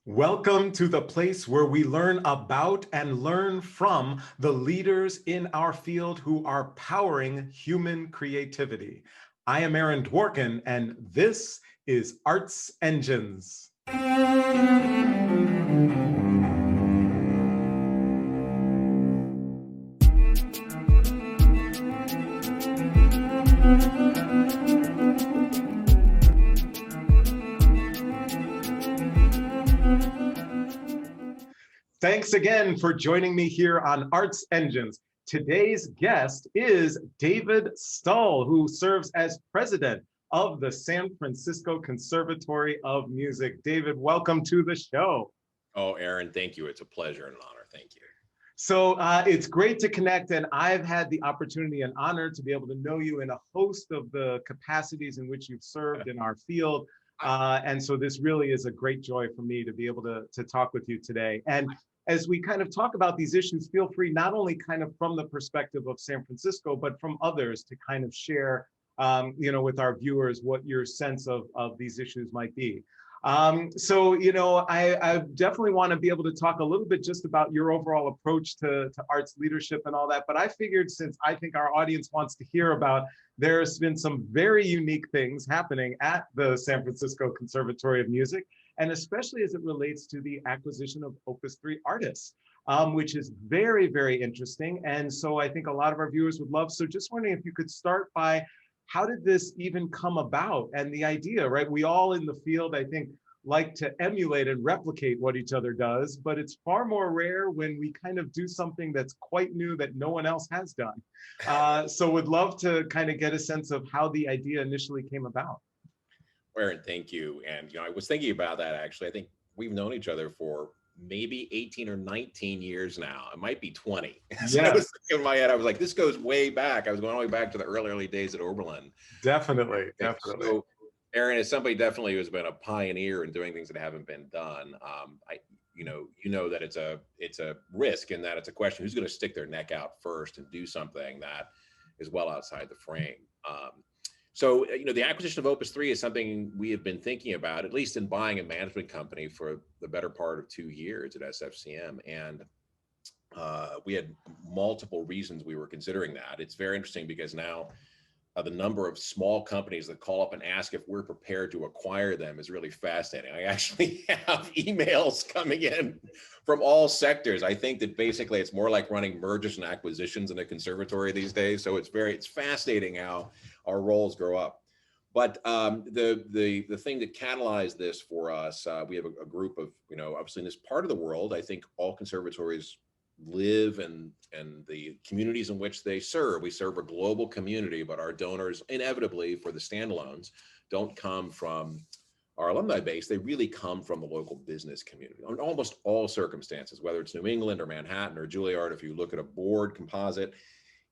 Welcome to the place where we learn about and learn from the leaders in our field who are powering human creativity. I am Aaron Dworkin, and this is Arts Engines. Thanks again for joining me here on Arts Engines. Today's guest is David Stull, who serves as president of the San Francisco Conservatory of Music. David, welcome to the show. Oh, Aaron, thank you. It's a pleasure and an honor. Thank you. So it's great to connect, and I've had the opportunity and honor to be able to know you in a host of the capacities in which you've served in our field. And so this really is a great joy for me to be able to talk with you today. And as we kind of talk about these issues, feel free not only kind of from the perspective of San Francisco, but from others to kind of share, with our viewers what your sense of these issues might be. I definitely want to be able to talk a little bit just about your overall approach to arts leadership and all that. But I figured, since I think our audience wants to hear about, there's been some very unique things happening at the San Francisco Conservatory of Music, and especially as it relates to the acquisition of Opus 3 artists, which is very, very interesting. And so I think a lot of our viewers would love. So just wondering if you could start by, how did this even come about? And the idea, right? We all in the field, I think, like to emulate and replicate what each other does, but it's far more rare when we kind of do something that's quite new that no one else has done. So would love to kind of get a sense of how the idea initially came about. Aaron, thank you. And, I was thinking about that, actually. I think we've known each other for maybe 18 or 19 years now. It might be 20. So I was thinking in my head, I was like, this goes way back. I was going all the way back to the early days at Oberlin. Definitely. So, Aaron, as somebody definitely who's been a pioneer in doing things that haven't been done, you know that it's a risk, in that it's a question who's going to stick their neck out first and do something that is well outside the frame. So, the acquisition of Opus 3 is something we have been thinking about, at least in buying a management company, for the better part of 2 years at SFCM. And we had multiple reasons we were considering that. It's very interesting because now the number of small companies that call up and ask if we're prepared to acquire them is really fascinating. I actually have emails coming in from all sectors. I think that basically it's more like running mergers and acquisitions in a conservatory these days. So it's fascinating how our roles grow up. But the thing that catalyzed this for us, we have a group of, obviously in this part of the world, I think all conservatories live and the communities in which they serve. We serve a global community, but our donors inevitably for the standalones don't come from our alumni base. They really come from the local business community in almost all circumstances, whether it's New England or Manhattan or Juilliard. If you look at a board composite,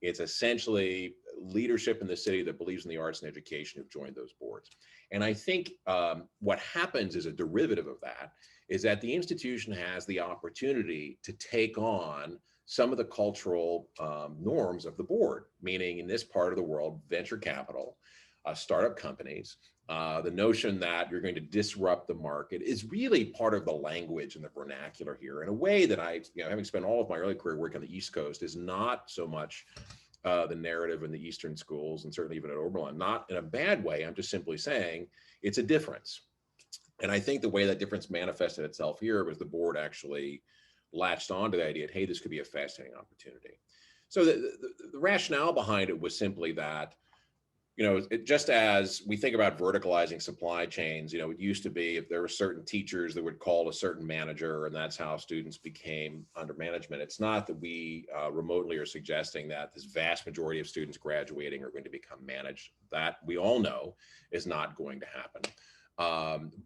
it's essentially leadership in the city that believes in the arts and education who've joined those boards. And I think what happens is a derivative of that, is that the institution has the opportunity to take on some of the cultural norms of the board, meaning in this part of the world, venture capital, startup companies, the notion that you're going to disrupt the market is really part of the language and the vernacular here, in a way that I, having spent all of my early career working on the East Coast, is not so much the narrative in the Eastern schools, and certainly even at Oberlin, not in a bad way. I'm just simply saying it's a difference. And I think the way that difference manifested itself here was the board actually latched on to the idea, hey, this could be a fascinating opportunity. So the rationale behind it was simply that, just as we think about verticalizing supply chains, it used to be if there were certain teachers that would call a certain manager, and that's how students became under management. It's not that we remotely are suggesting that this vast majority of students graduating are going to become managed. That we all know is not going to happen.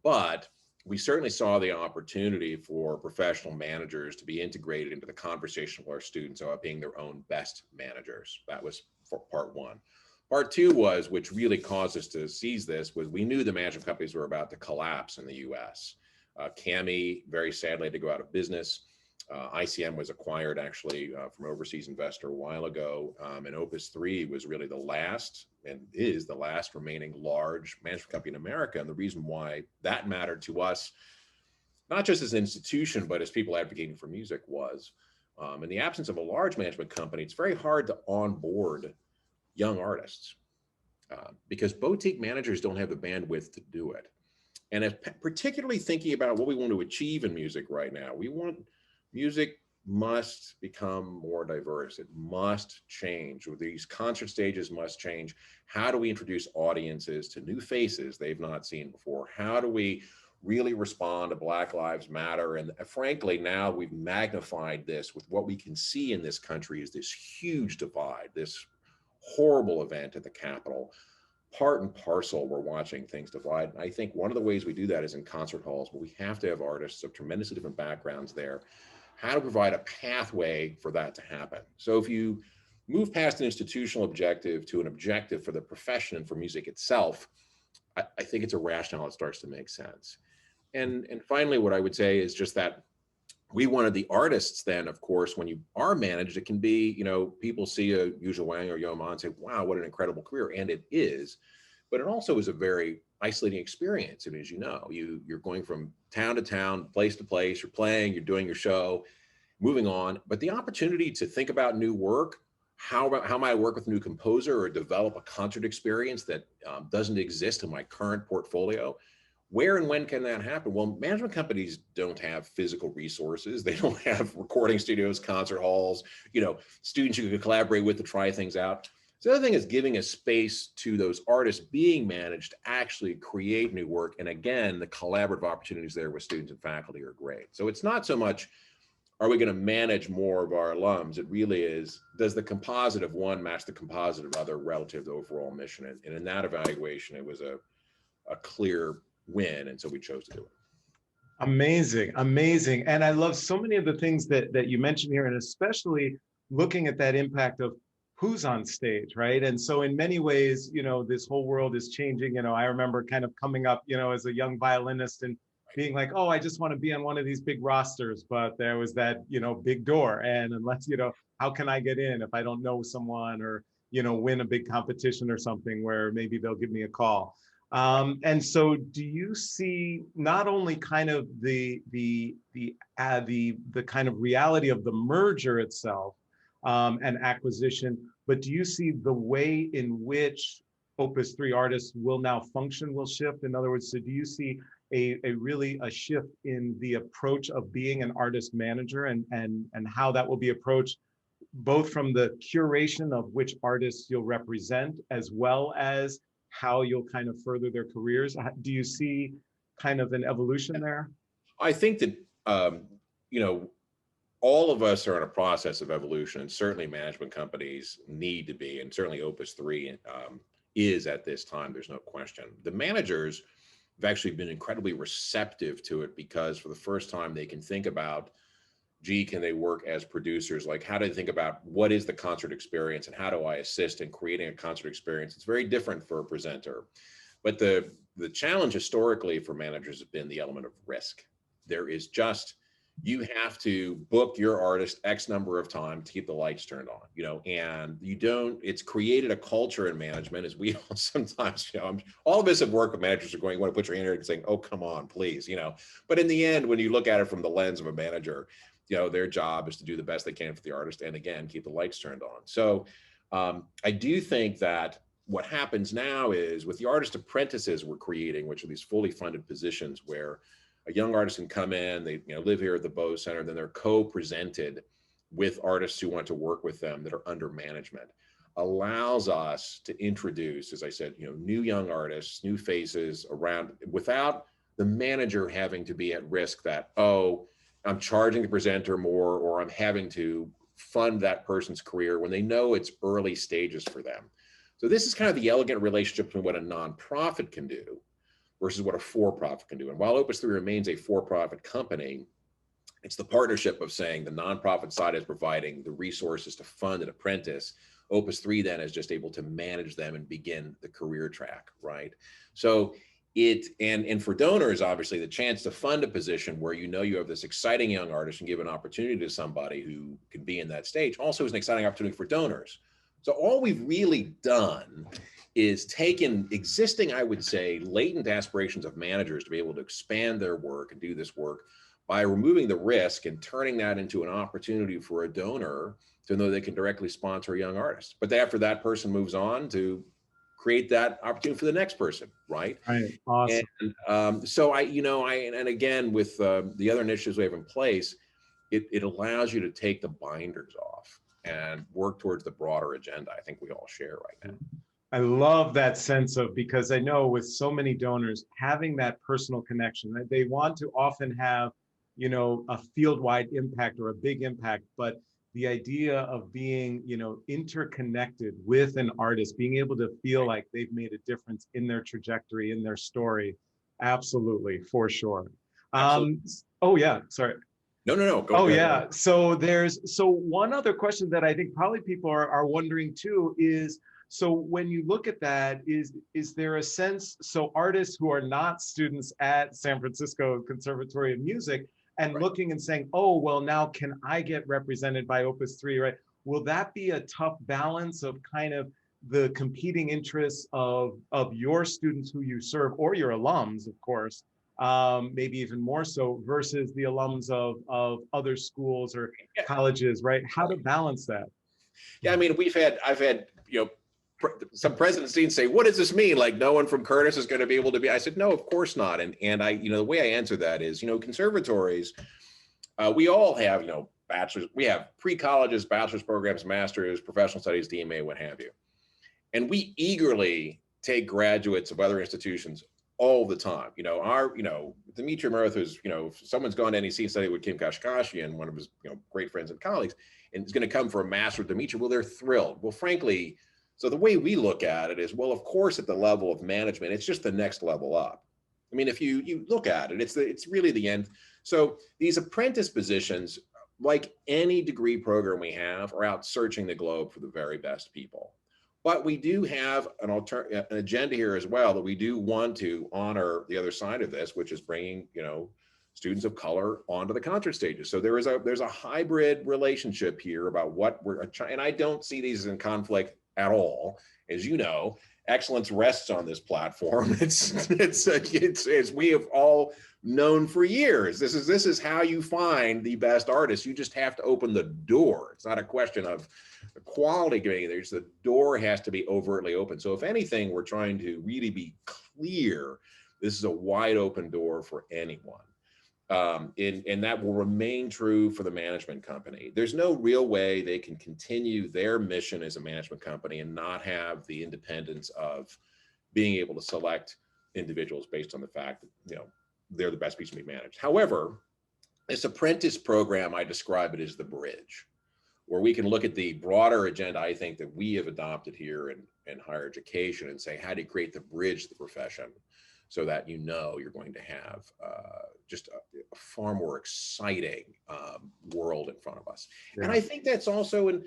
But we certainly saw the opportunity for professional managers to be integrated into the conversation with our students about being their own best managers. That was for part one. Part two was, which really caused us to seize this, was we knew the management companies were about to collapse in the US. CAMI, very sadly, had to go out of business. ICM was acquired actually from an overseas investor a while ago, and Opus 3 was really the last, and is the last remaining large management company in America. And the reason why that mattered to us not just as an institution, but as people advocating for music was. In the absence of a large management company, it's very hard to onboard young artists because boutique managers don't have the bandwidth to do it. And if, particularly thinking about what we want to achieve in music right now, we want music must become more diverse. It must change. These concert stages must change. How do we introduce audiences to new faces they've not seen before? How do we really respond to Black Lives Matter? And frankly, now we've magnified this with what we can see in this country is this huge divide, this horrible event at the Capitol. Part and parcel, we're watching things divide. And I think one of the ways we do that is in concert halls, but we have to have artists of tremendously different backgrounds there. How to provide a pathway for that to happen. So if you move past an institutional objective to an objective for the profession and for music itself, I think it's a rationale that starts to make sense. And finally, what I would say is just that we wanted the artists then, of course, when you are managed, it can be, you know, people see a Yu Wang or Yo Ma and say, wow, what an incredible career. And it is, but it also is a very isolating experience. And as you know, you're going from town to town, place to place, you're playing, you're doing your show, moving on. But the opportunity to think about new work, how might I work with a new composer or develop a concert experience that doesn't exist in my current portfolio? Where and when can that happen? Well, management companies don't have physical resources. They don't have recording studios, concert halls, you know, students you can collaborate with to try things out. So the other thing is giving a space to those artists being managed to actually create new work. And again, the collaborative opportunities there with students and faculty are great. So it's not so much, are we going to manage more of our alums? It really is, does the composite of one match the composite of other relative to the overall mission? And in that evaluation, it was a clear win. And so we chose to do it. Amazing, amazing. And I love so many of the things that you mentioned here, and especially looking at that impact of who's on stage, right? And so in many ways, you know, this whole world is changing. You know, I remember kind of coming up, you know, as a young violinist and being like, oh, I just want to be on one of these big rosters, but there was that, you know, big door. And unless, you know, how can I get in if I don't know someone or, you know, win a big competition or something where maybe they'll give me a call. And so do you see not only kind of the kind of reality of the merger itself and acquisition, but do you see the way in which Opus 3 artists will now function will shift? In other words, so do you see a really a shift in the approach of being an artist manager and how that will be approached, both from the curation of which artists you'll represent, as well as how you'll kind of further their careers? Do you see kind of an evolution there? I think that, you know, all of us are in a process of evolution, and certainly management companies need to be, and certainly Opus 3 is at this time, there's no question. The managers have actually been incredibly receptive to it because for the first time they can think about, gee, can they work as producers? Like, how do they think about what is the concert experience and how do I assist in creating a concert experience? It's very different for a presenter. But the challenge historically for managers has been the element of risk. There is just, you have to book your artist X number of time to keep the lights turned on, you know, and you don't, it's created a culture in management, as we all sometimes, you know, all of us have worked with managers who are going, you want to put your hand here and saying, oh, come on, please, you know, but in the end, when you look at it from the lens of a manager, you know, their job is to do the best they can for the artist and again, keep the lights turned on. So I do think that what happens now is with the artist apprentices we're creating, which are these fully funded positions where a young artist can come in, they live here at the Bow Center, then they're co-presented with artists who want to work with them that are under management, allows us to introduce, as I said, new young artists, new faces around without the manager having to be at risk that, oh, I'm charging the presenter more or I'm having to fund that person's career when they know it's early stages for them. So this is kind of the elegant relationship between what a nonprofit can do versus what a for-profit can do. And while Opus 3 remains a for-profit company, it's the partnership of saying the nonprofit side is providing the resources to fund an apprentice. Opus 3 then is just able to manage them and begin the career track, right? So and for donors, obviously, the chance to fund a position where you have this exciting young artist and give an opportunity to somebody who can be in that stage also is an exciting opportunity for donors. It's So all we've really done is taken existing, I would say, latent aspirations of managers to be able to expand their work and do this work by removing the risk and turning that into an opportunity for a donor to know they can directly sponsor a young artist. But after that person moves on, to create that opportunity for the next person, right? Right. Awesome. And so and again, with the other initiatives we have in place, it allows you to take the binders off and work towards the broader agenda I think we all share right now. I love that sense of, because I know with so many donors, having that personal connection, that they want to often have, a field-wide impact or a big impact, but the idea of being, interconnected with an artist, being able to feel like they've made a difference in their trajectory, in their story. Absolutely, for sure. Absolutely. Oh yeah, sorry. No. Go Oh ahead. yeah. So one other question that I think probably people are wondering too is, so when you look at that, is there a sense, so artists who are not students at San Francisco Conservatory of Music and Right. looking and saying, oh, well, now can I get represented by Opus 3, right? Will that be a tough balance of kind of the competing interests of your students who you serve, or your alums, of course, maybe even more so, versus the alums of other schools or colleges, right? How to balance that? Yeah, I mean, I've had, some presidents say, what does this mean? Like, no one from Curtis is going to be able to be. I said, no, of course not. And I, the way I answer that is, conservatories, we all have, bachelor's, we have pre-colleges, bachelor's programs, master's, professional studies, DMA, what have you. And we eagerly take graduates of other institutions all the time. Dimitri Mirth is, if someone's gone to NEC and studied with Kim Kashkashian, one of his, great friends and colleagues, and is going to come for a master with Dimitri, well, they're thrilled. Well, frankly, so the way we look at it is, well, of course, at the level of management, it's just the next level up. I mean, if you look at it, it's really the end. So these apprentice positions, like any degree program we have, are out searching the globe for the very best people. But we do have an agenda here as well, that we do want to honor the other side of this, which is bringing, students of color onto the concert stages. So there's a hybrid relationship here about what we're trying, and I don't see these in conflict at all. As you know, excellence rests on this platform. It's we have all known for years. This is how you find the best artists. You just have to open the door. It's not a question of the quality getting there. The door has to be overtly open. So if anything, we're trying to really be clear. This is a wide open door for anyone. And that will remain true for the management company. There's no real way they can continue their mission as a management company and not have the independence of being able to select individuals based on the fact that, they're the best people to be managed. However, this apprentice program, I describe it as the bridge, where we can look at the broader agenda, I think, that we have adopted here in higher education and say, how do you create the bridge to the profession so that you're going to have just a far more exciting world in front of us. Yeah. And I think that's also in,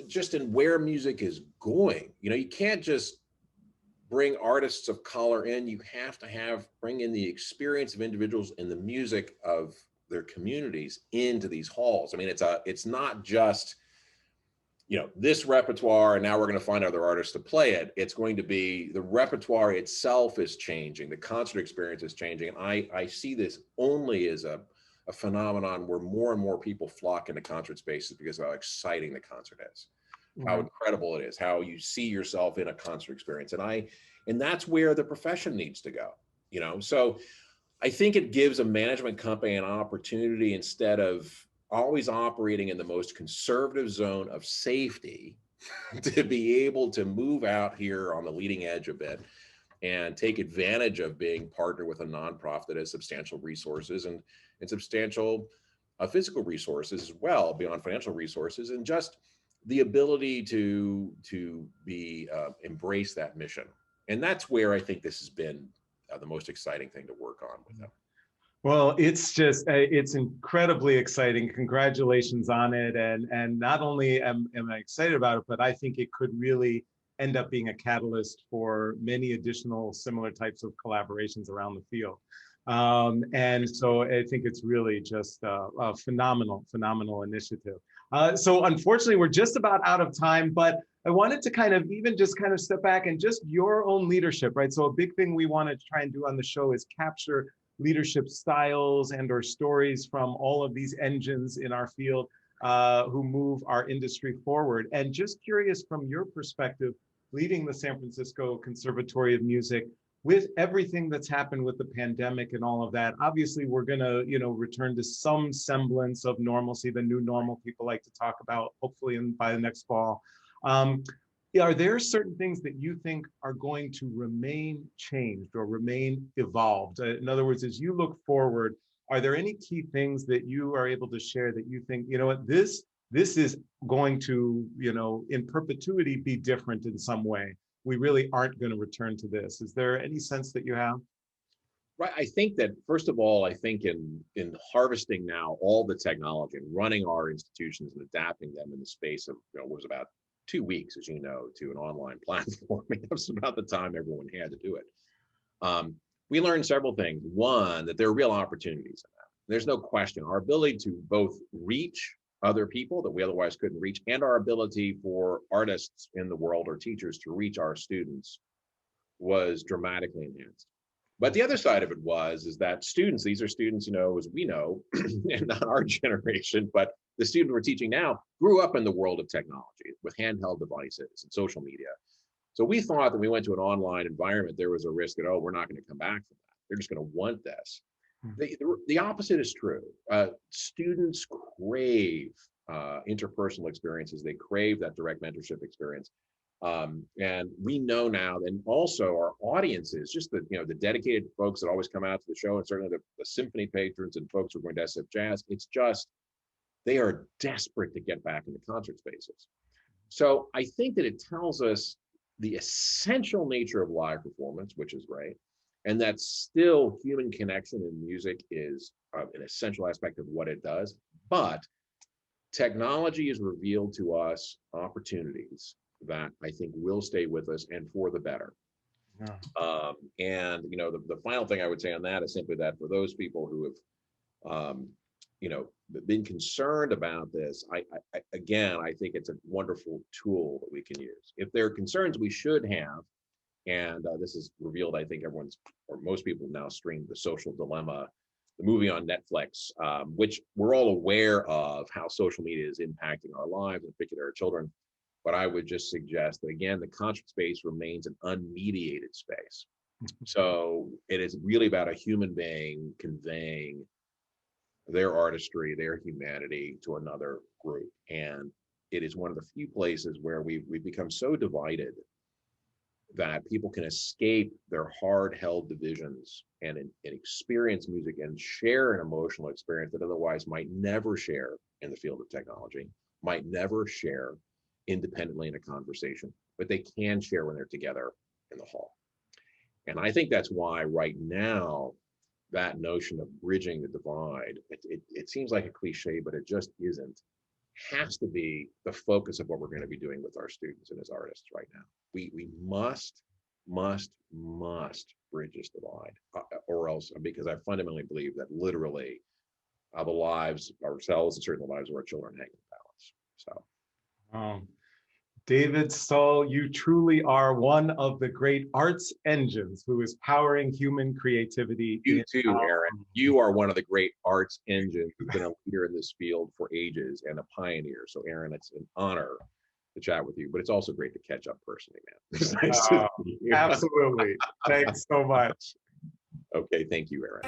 just in where music is going. You can't just bring artists of color in. You have to bring in the experience of individuals and the music of their communities into these halls. I mean, it's not just, this repertoire, and now we're going to find other artists to play it. It's going to be the repertoire itself is changing. The concert experience is changing. And I see this only as a phenomenon where more and more people flock into concert spaces because of how exciting the concert is, how incredible it is, how you see yourself in a concert experience. And that's where the profession needs to go, So I think it gives a management company an opportunity, instead of always operating in the most conservative zone of safety, to be able to move out here on the leading edge a bit and take advantage of being partnered with a nonprofit that has substantial resources and substantial physical resources as well, beyond financial resources, and just the ability to be embrace that mission. And that's where I think this has been the most exciting thing to work on with them. Well, it's incredibly exciting. Congratulations on it. And not only am I excited about it, but I think it could really end up being a catalyst for many additional similar types of collaborations around the field. And so I think it's really just a phenomenal initiative. So unfortunately, we're just about out of time, but I wanted to kind of even just kind of step back and just your own leadership, right? So a big thing we want to try and do on the show is capture leadership styles and or stories from all of these engines in our field who move our industry forward. And just curious from your perspective, leading the San Francisco Conservatory of Music, with everything that's happened with the pandemic and all of that, obviously we're going to, return to some semblance of normalcy, the new normal people like to talk about, hopefully by the next fall. Are there certain things that you think are going to remain changed or remain evolved? In other words, as you look forward, are there any key things that you are able to share that you think, this is going to, in perpetuity be different in some way? We really aren't going to return to this. Is there any sense that you have? Right. I think that, first of all, I think in harvesting now all the technology and running our institutions and adapting them in the space of, what was about 2 weeks, as you know, to an online platform. That's about the time everyone had to do it. We learned several things. One, that there are real opportunities in that. There's no question. Our ability to both reach other people that we otherwise couldn't reach, and our ability for artists in the world or teachers to reach our students was dramatically enhanced. But the other side of it is that students, these are students, as we know, and not our generation, but the student we're teaching now grew up in the world of technology with handheld devices and social media. So we thought that we went to an online environment, there was a risk that, we're not going to come back from that. They're just going to want this. The opposite is true. Students crave interpersonal experiences. They crave that direct mentorship experience. And we know now, and also our audiences, just the dedicated folks that always come out to the show, and certainly the symphony patrons and folks who are going to SF Jazz, it's just, they are desperate to get back into concert spaces. So I think that it tells us the essential nature of live performance, which is great, and that still human connection in music is an essential aspect of what it does. But technology has revealed to us opportunities that I think will stay with us, and for the better. Yeah. And the final thing I would say on that is simply that for those people who have been concerned about this, I think it's a wonderful tool that we can use. If there are concerns we should have, and this is revealed, I think most people now stream The Social Dilemma, the movie on Netflix, which we're all aware of how social media is impacting our lives, in particular our children. But I would just suggest that, again, the concert space remains an unmediated space. So it is really about a human being conveying their artistry, their humanity to another group. And it is one of the few places where we've become so divided that people can escape their hard-held divisions and experience music and share an emotional experience that otherwise might never share in the field of technology, might never share independently in a conversation, but they can share when they're together in the hall. And I think that's why right now, that notion of bridging the divide, it seems like a cliche, but it just isn't, has to be the focus of what we're going to be doing with our students and as artists right now. We must bridge this divide, or else, because I fundamentally believe that literally the lives, ourselves, and certainly the lives of our children hang in the balance. So. David Stull, you truly are one of the great arts engines who is powering human creativity. You too, Aaron. You are one of the great arts engines who's been a leader in this field for ages and a pioneer. So, Aaron, it's an honor to chat with you, but it's also great to catch up personally, man. It's nice to see you. Absolutely. Thanks so much. Okay, thank you, Aaron.